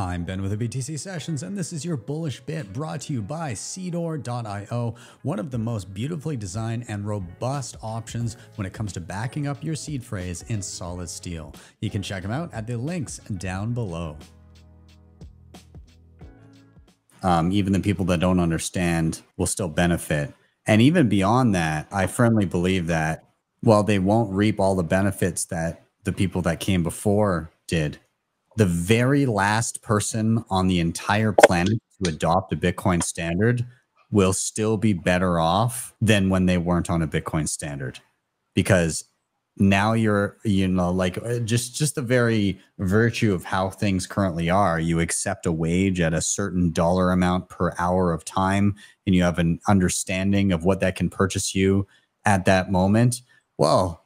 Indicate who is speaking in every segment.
Speaker 1: I'm Ben with the BTC Sessions, and this is your bullish bit brought to you by Seedor.io, one of the most beautifully designed and robust options when it comes to backing up your seed phrase in solid steel. You can check them out at the links down below. Even the people that don't understand will still benefit. And even beyond that, I firmly believe that while they won't reap all the benefits that the people that came before did, the very last person on the entire planet to adopt a Bitcoin standard will still be better off than when they weren't on a Bitcoin standard. Because now you're, just the very virtue of how things currently are, you accept a wage at a certain dollar amount per hour of time, and you have an understanding of what that can purchase you at that moment. Well,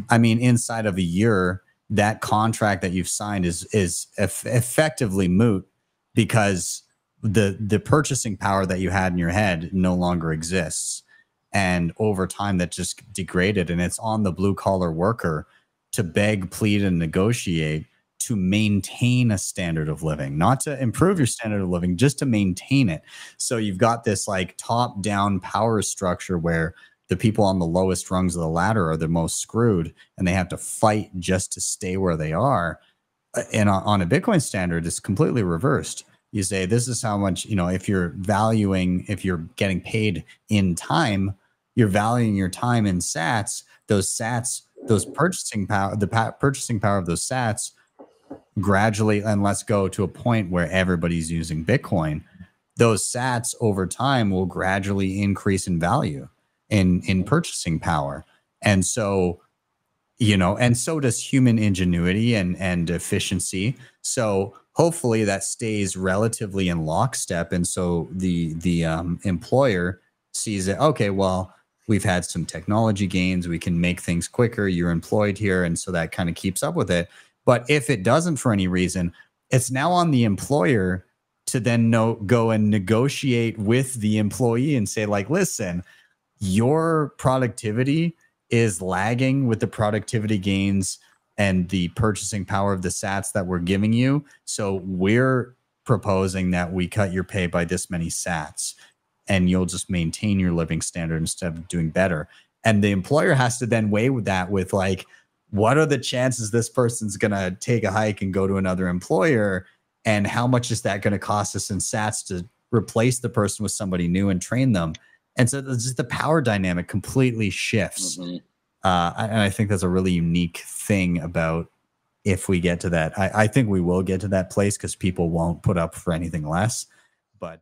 Speaker 1: I mean, inside of a year, that contract that you've signed is effectively moot, because the purchasing power that you had in your head no longer exists. And over time, that just degraded, and it's on the blue collar worker to beg, plead, and negotiate to maintain a standard of living, not to improve your standard of living, just to maintain it. So you've got this like top down power structure where the people on the lowest rungs of the ladder are the most screwed, and they have to fight just to stay where they are. And on a Bitcoin standard, it's completely reversed. You say, this is how much, if you're getting paid in time, you're valuing your time in sats. Those purchasing power, purchasing power of those sats gradually, and let's go to a point where everybody's using Bitcoin, those sats over time will gradually increase in value, in purchasing power. And so, and so does human ingenuity and efficiency. So hopefully that stays relatively in lockstep. And so the employer sees it, okay, well, we've had some technology gains, we can make things quicker, you're employed here. And so that kind of keeps up with it. But if it doesn't for any reason, it's now on the employer to then go and negotiate with the employee and say, like, listen, your productivity is lagging with the productivity gains and the purchasing power of the sats that we're giving you. So we're proposing that we cut your pay by this many sats, and you'll just maintain your living standard instead of doing better. And the employer has to then weigh with that with, like, what are the chances this person's going to take a hike and go to another employer? And how much is that going to cost us in sats to replace the person with somebody new and train them? And so just the power dynamic completely shifts. Mm-hmm. And I think that's a really unique thing about if we get to that. I think we will get to that place because people won't put up for anything less. But